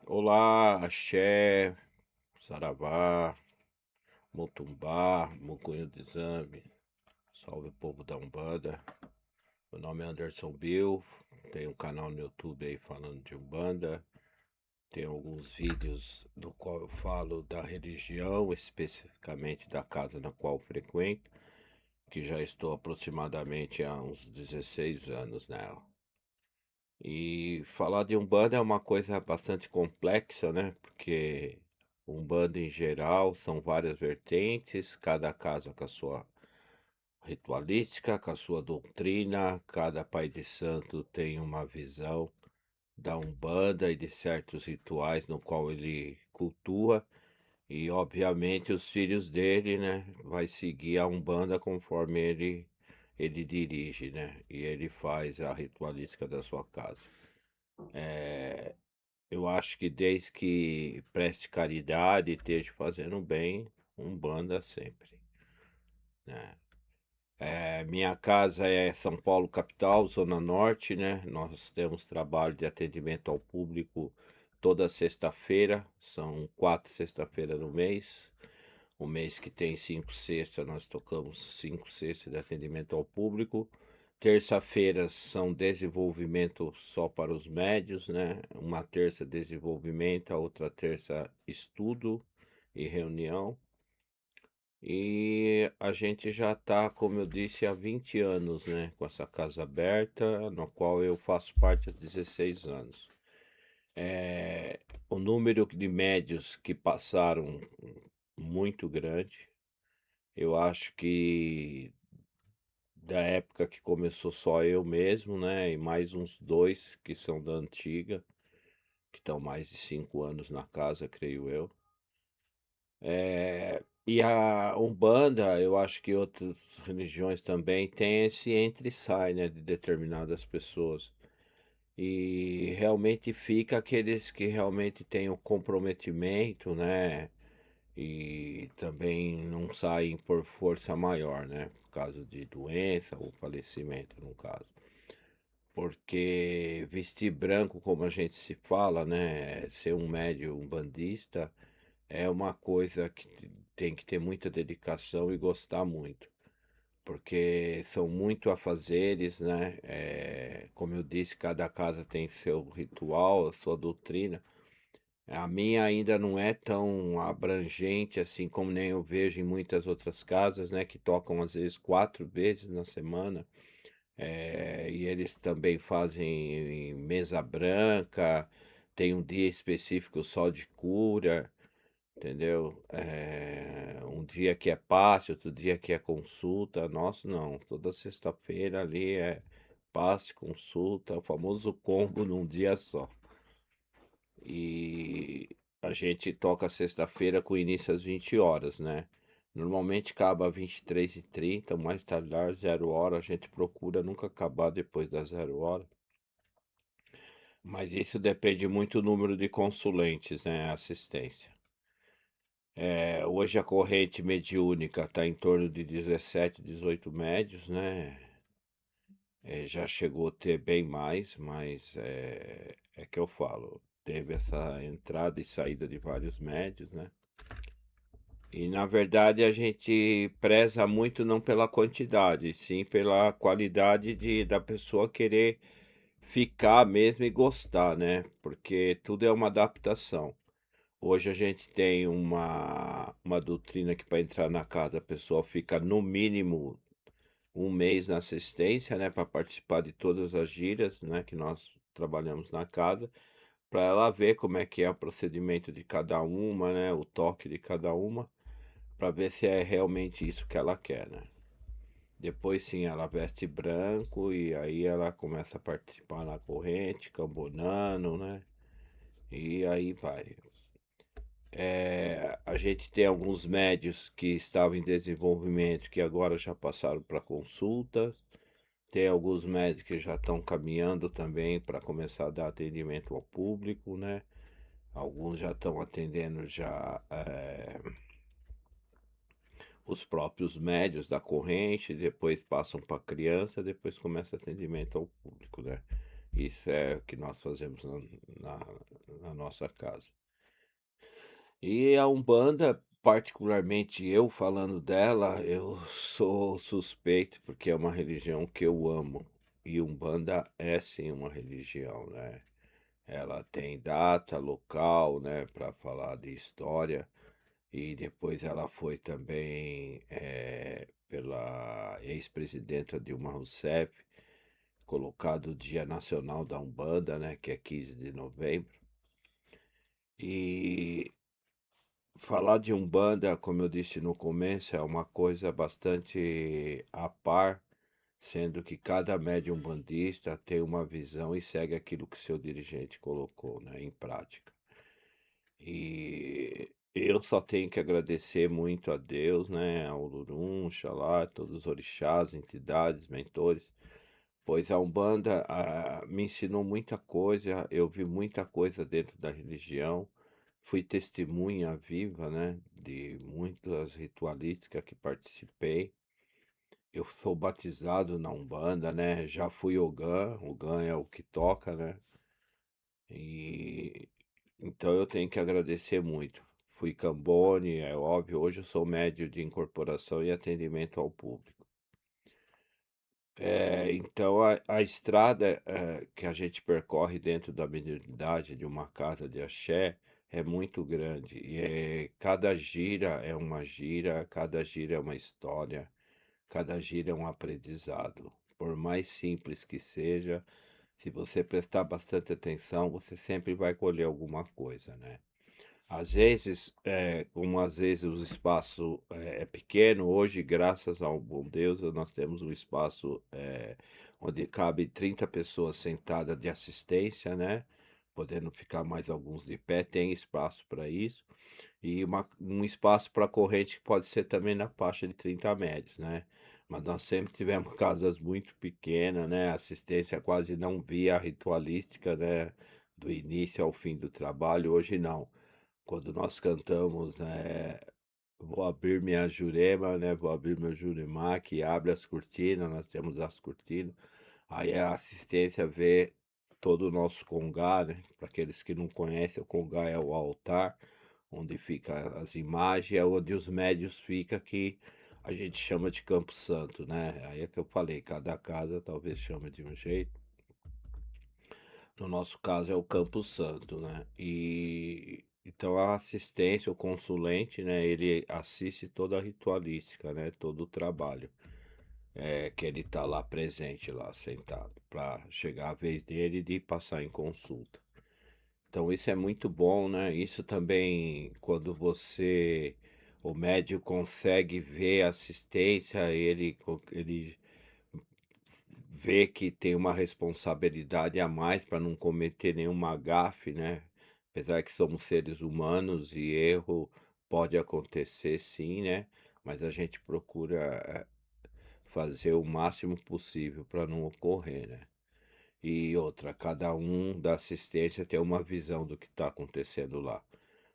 Olá, axé, saravá, motumbá, mucunho de zambi, salve o povo da Umbanda. Meu nome é Anderson Bill, tenho um canal no YouTube aí falando de Umbanda. Tem alguns vídeos do qual eu falo da religião, especificamente da casa na qual eu frequento, que já estou aproximadamente há uns 16 anos nela. E falar de Umbanda é uma coisa bastante complexa, né? Porque Umbanda em geral são várias vertentes, cada casa com a sua ritualística, com a sua doutrina, cada pai de santo tem uma visão da Umbanda e de certos rituais no qual ele cultua, e obviamente os filhos dele, né, vai seguir a Umbanda conforme ele dirige, né? E ele faz a ritualística da sua casa. Eh, eu acho que desde que preste caridade e esteja fazendo bem, umbanda sempre, né. Minha casa é São Paulo capital, zona norte, né, nós temos trabalho de atendimento ao público toda sexta-feira, são 4 sexta-feira no mês. O mês que tem 5 sexta, nós tocamos 5 sexta de atendimento ao público. Terça-feiras são desenvolvimento só para os médios, né? Uma terça desenvolvimento, a outra terça estudo e reunião. E a gente já está, como eu disse, há 20 anos, né? Com essa casa aberta, no qual eu faço parte há 16 anos. É, o número de médios que passaram muito grande. Eu acho que da época que começou só eu mesmo, né, e mais uns 2 que são da antiga, que estão mais de 5 anos na casa, creio eu. E a Umbanda, eu acho que outras religiões também têm esse entra e sai, né, de determinadas pessoas. E realmente fica aqueles que realmente têm o comprometimento, né, e também não saem por força maior, né, por causa de doença ou falecimento, no caso. Porque vestir branco, como a gente se fala, né, ser um médium umbandista é uma coisa que tem que ter muita dedicação e gostar muito, porque são muito afazeres, né, como eu disse, cada casa tem seu ritual, a sua doutrina. A minha ainda não é tão abrangente, assim, como nem eu vejo em muitas outras casas, né, que tocam às vezes 4 vezes na semana, e eles também fazem mesa branca, tem um dia específico só de cura, entendeu? Um dia que é passe, outro dia que é consulta. Nosso não, toda sexta-feira ali é passe, consulta, o famoso combo num dia só. E a gente toca sexta-feira com início às 20 horas, né? Normalmente acaba às 23h30, mais tardar 0 hora. A gente procura nunca acabar depois das 0 hora. Mas isso depende muito do número de consulentes, né? Assistência. Hoje a corrente mediúnica está em torno de 17, 18 médios, né? Já chegou a ter bem mais, mas é que eu falo, teve essa entrada e saída de vários médios, né? E na verdade a gente preza muito não pela quantidade, sim pela qualidade da pessoa querer ficar mesmo e gostar, né? Porque tudo é uma adaptação. Hoje a gente tem uma doutrina que para entrar na casa a pessoa fica no mínimo um mês na assistência, né, para participar de todas as gírias, né, que nós trabalhamos na casa, para ela ver como é que é o procedimento de cada uma, né, o toque de cada uma, para ver se é realmente isso que ela quer, né. Depois sim, ela veste branco e aí ela começa a participar na corrente, cambonando, né, e aí vai. A gente tem alguns médios que estavam em desenvolvimento que agora já passaram para consultas. Tem alguns médicos que já estão caminhando também para começar a dar atendimento ao público, né? Alguns já estão atendendo já os próprios médios da corrente, depois passam para criança, depois começa atendimento ao público, né? Isso é o que nós fazemos na na nossa casa. E a Umbanda, particularmente eu falando dela, eu sou suspeito, porque é uma religião que eu amo. E Umbanda é sim uma religião, né? Ela tem data, local, né, para falar de história. E depois ela foi também, pela ex-presidenta Dilma Rousseff, colocado o Dia Nacional da Umbanda, né, que é 15 de novembro. E falar de Umbanda, como eu disse no começo, é uma coisa bastante à par, sendo que cada médium umbandista tem uma visão e segue aquilo que seu dirigente colocou, né, em prática. E eu só tenho que agradecer muito a Deus, né, ao Lorum, Xalá, todos os orixás, entidades, mentores, pois a Umbanda me ensinou muita coisa, eu vi muita coisa dentro da religião, fui testemunha viva, né, de muitas ritualísticas que participei. Eu sou batizado na Umbanda, né, já fui Ogã, Ogã é o que toca, né, e então eu tenho que agradecer muito. Fui Cambone, é óbvio, hoje eu sou médio de incorporação e atendimento ao público. Então a estrada, que a gente percorre dentro da mediunidade de uma casa de axé é muito grande. E cada gira é uma gira, cada gira é uma história, cada gira é um aprendizado. Por mais simples que seja, se você prestar bastante atenção, você sempre vai colher alguma coisa, né? Às vezes, como às vezes o espaço é pequeno, hoje, graças ao bom Deus, nós temos um espaço onde cabe 30 pessoas sentadas de assistência, né? Podendo ficar mais alguns de pé, tem espaço para isso. E um espaço para corrente que pode ser também na faixa de 30 metros, né? Mas nós sempre tivemos casas muito pequenas, né? A assistência quase não via a ritualística, né? Do início ao fim do trabalho, hoje não. Quando nós cantamos, né, vou abrir minha Jurema, né, vou abrir meu Juremá, que abre as cortinas, nós temos as cortinas. Aí a assistência vê todo o nosso congá, né? Para aqueles que não conhecem, o congá é o altar, onde fica as imagens, é onde os médios ficam, que a gente chama de Campo Santo, né? Aí é que eu falei, cada casa talvez chame de um jeito. No nosso caso é o Campo Santo, né? E então a assistência, o consulente, né? Ele assiste toda a ritualística, né? Todo o trabalho, que ele tá lá presente, lá sentado, para chegar a vez dele de passar em consulta. Então isso é muito bom, né? Isso também, quando o médium consegue ver a assistência, ele vê que tem uma responsabilidade a mais para não cometer nenhuma gafe, né? Apesar que somos seres humanos e erro pode acontecer sim, né? Mas a gente procura fazer o máximo possível para não ocorrer, né? E outra, cada um da assistência tem uma visão do que está acontecendo lá.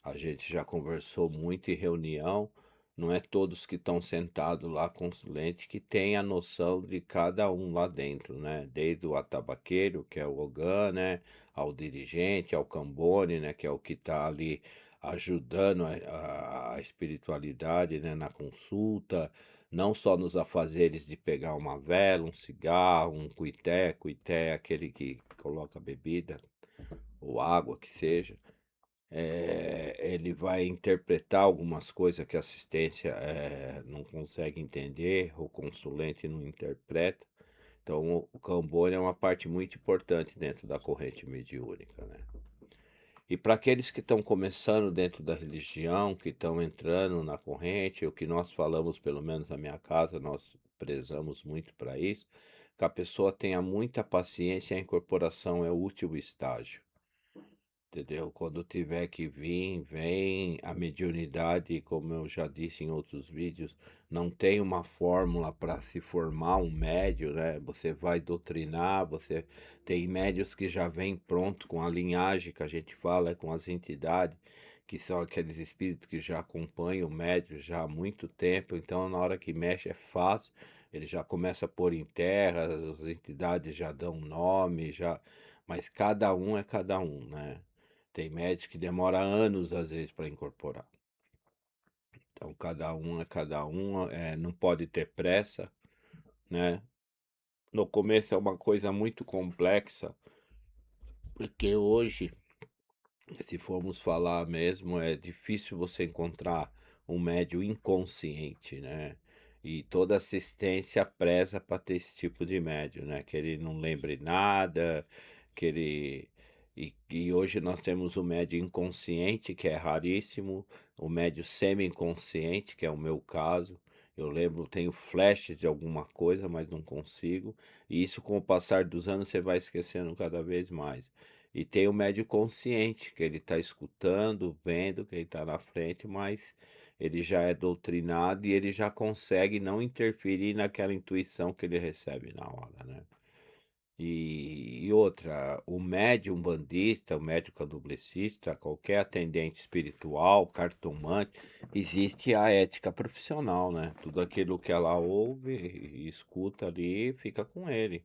A gente já conversou muito em reunião, não é todos que estão sentados lá com os lentes que têm a noção de cada um lá dentro, né? Desde o atabaqueiro, que é o Ogã, né? Ao dirigente, ao Cambone, né? Que é o que está ali ajudando a espiritualidade, né? Na consulta, não só nos afazeres de pegar uma vela, um cigarro, um cuité, cuité é aquele que coloca bebida ou água que seja, ele vai interpretar algumas coisas que a assistência não consegue entender, o consulente não interpreta. Então, o Cambone é uma parte muito importante dentro da corrente mediúnica, né? E para aqueles que estão começando dentro da religião, que estão entrando na corrente, o que nós falamos, pelo menos na minha casa, nós prezamos muito para isso, que a pessoa tenha muita paciência, a incorporação é o último estágio. Entendeu? Quando tiver que vir, vem. A mediunidade, como eu já disse em outros vídeos, não tem uma fórmula para se formar um médio, né? Você vai doutrinar, você tem médios que já vêm pronto com a linhagem que a gente fala, com as entidades, que são aqueles espíritos que já acompanham o médio já há muito tempo, então na hora que mexe é fácil, ele já começa a pôr em terra, as entidades já dão nome, já, mas cada um é cada um, né? Tem médico que demora anos, às vezes, para incorporar. Então, cada um é cada um, não pode ter pressa, né. No começo é uma coisa muito complexa, porque hoje, se formos falar mesmo, é difícil você encontrar um médio inconsciente, né. E toda assistência preza para ter esse tipo de médio, né, que ele não lembre nada, que ele e hoje nós temos o médio inconsciente, que é raríssimo, o médio semi-inconsciente, que é o meu caso. Eu lembro, tenho flashes de alguma coisa, mas não consigo, e isso com o passar dos anos você vai esquecendo cada vez mais. E tem o médio consciente, que ele está escutando, vendo quem está na frente, mas ele já é doutrinado e ele já consegue não interferir naquela intuição que ele recebe na hora, né. E outra, o médium bandista, o médium candomblessista, qualquer atendente espiritual, cartomante, existe a ética profissional, né. Tudo aquilo que ela ouve e escuta ali, fica com ele.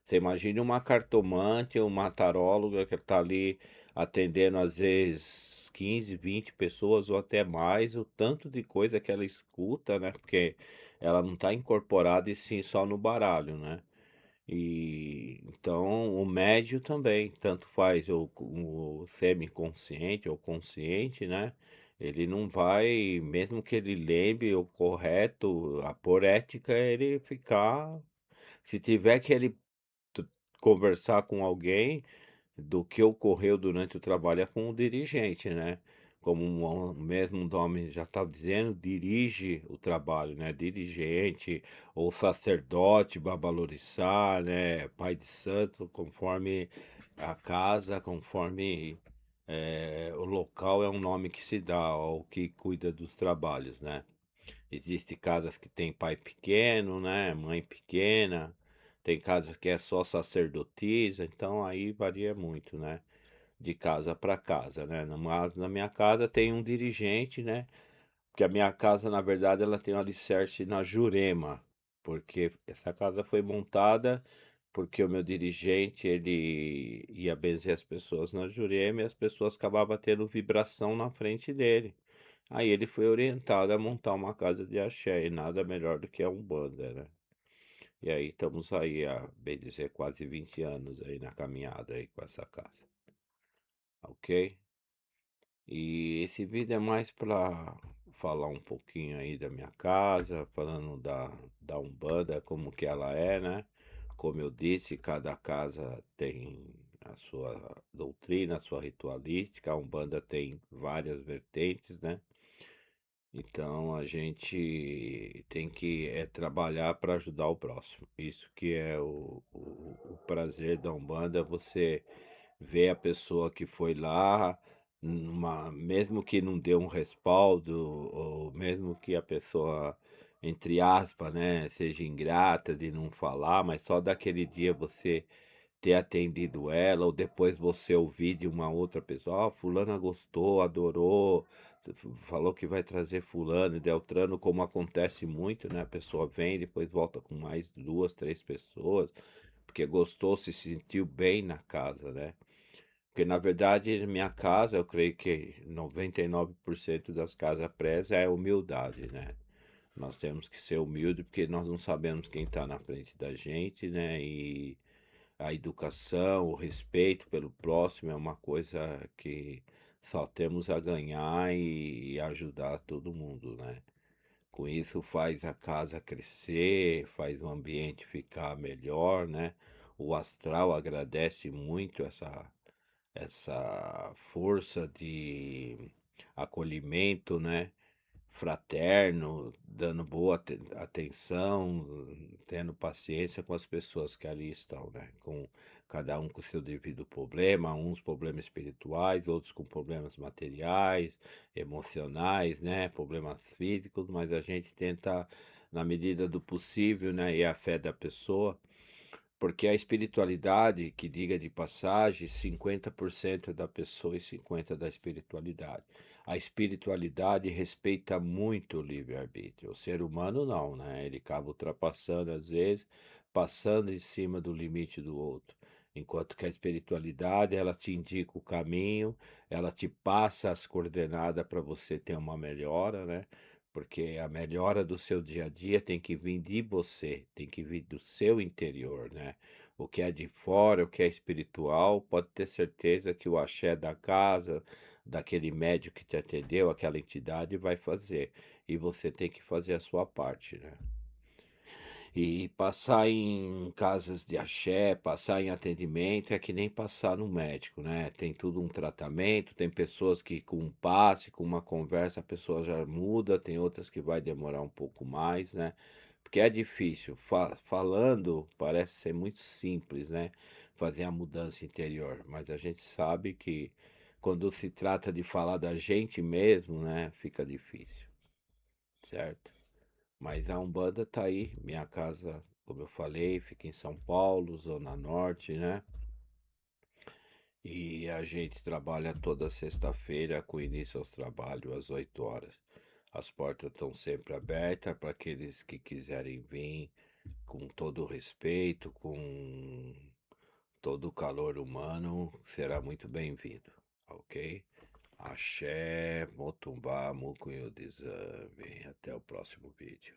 Você imagine uma cartomante, uma taróloga que está ali atendendo às vezes 15, 20 pessoas ou até mais, o tanto de coisa que ela escuta, né, porque ela não está incorporada e sim só no baralho, né. E então o médio também, tanto faz o semi-consciente ou consciente, né, ele não vai, mesmo que ele lembre o correto, a por ética, ele ficar, se tiver que ele Tu conversar com alguém do que ocorreu durante o trabalho é com o dirigente, né. Como o mesmo nome já está dizendo, dirige o trabalho, né, dirigente ou sacerdote, babalorixá, né, pai de santo, conforme a casa, conforme, o local é um nome que se dá ao que cuida dos trabalhos, né. Existe casas que tem pai pequeno, né, mãe pequena, tem casas que é só sacerdotisa, então aí varia muito, né, de casa para casa, né. Na minha casa tem um dirigente, né, porque a minha casa, na verdade, ela tem um alicerce na Jurema, porque essa casa foi montada porque o meu dirigente, ele ia benzer as pessoas na Jurema e as pessoas acabavam tendo vibração na frente dele. Aí ele foi orientado a montar uma casa de axé, e nada melhor do que a Umbanda, né. E aí estamos aí há, bem dizer, quase 20 anos aí na caminhada aí com essa casa, ok? E esse vídeo é mais para falar um pouquinho aí da minha casa, falando da Umbanda, como que ela é, né. Como eu disse, cada casa tem a sua doutrina, a sua ritualística, a Umbanda tem várias vertentes, né. Então a gente tem que, trabalhar para ajudar o próximo. Isso que é o prazer da Umbanda, você ver a pessoa que foi lá, mesmo que não dê um respaldo, ou mesmo que a pessoa, entre aspas, né, seja ingrata de não falar, mas só daquele dia você ter atendido ela, ou depois você ouvir de uma outra pessoa: "Ó, fulana gostou, adorou, falou que vai trazer fulano e Beltrano", como acontece muito, né, a pessoa vem e depois volta com mais 2, 3 pessoas, porque gostou, se sentiu bem na casa, né. Porque na verdade minha casa, eu creio que 99% das casas preza é humildade, né. Nós temos que ser humilde, porque nós não sabemos quem está na frente da gente, né, e a educação, o respeito pelo próximo é uma coisa que só temos a ganhar e ajudar todo mundo, né. Com isso faz a casa crescer, faz o ambiente ficar melhor, né. O astral agradece muito essa força de acolhimento, né. Fraterno, dando boa atenção, tendo paciência com as pessoas que ali estão, né, com cada um com seu devido problema, uns problemas espirituais, outros com problemas materiais, emocionais, né, problemas físicos, mas a gente tenta, na medida do possível, né, e a fé da pessoa, porque a espiritualidade, que diga de passagem, 50% da pessoa e 50 da espiritualidade. A espiritualidade respeita muito o livre-arbítrio. O ser humano não, né? Ele acaba ultrapassando às vezes, passando em cima do limite do outro. Enquanto que a espiritualidade, ela te indica o caminho, ela te passa as coordenadas para você ter uma melhora, né? Porque a melhora do seu dia a dia tem que vir de você, tem que vir do seu interior, né? O que é de fora, o que é espiritual, pode ter certeza que o axé da casa, daquele médium que te atendeu, aquela entidade vai fazer. E você tem que fazer a sua parte, né? E passar em casas de axé, passar em atendimento é que nem passar no médico, né? Tem tudo um tratamento, tem pessoas que com um passe, com uma conversa, a pessoa já muda, tem outras que vai demorar um pouco mais, né? Porque é difícil. Falando parece ser muito simples, né? Fazer a mudança interior, mas a gente sabe que quando se trata de falar da gente mesmo, né, fica difícil, certo? Mas a Umbanda tá aí, minha casa, como eu falei, fica em São Paulo, Zona Norte, né? E a gente trabalha toda sexta-feira com início aos trabalhos às 8 horas. As portas estão sempre abertas para aqueles que quiserem vir com todo o respeito, com todo o calor humano, será muito bem-vindo, ok? Axé, Motumbá, Mucunho de Zambi. Até o próximo vídeo.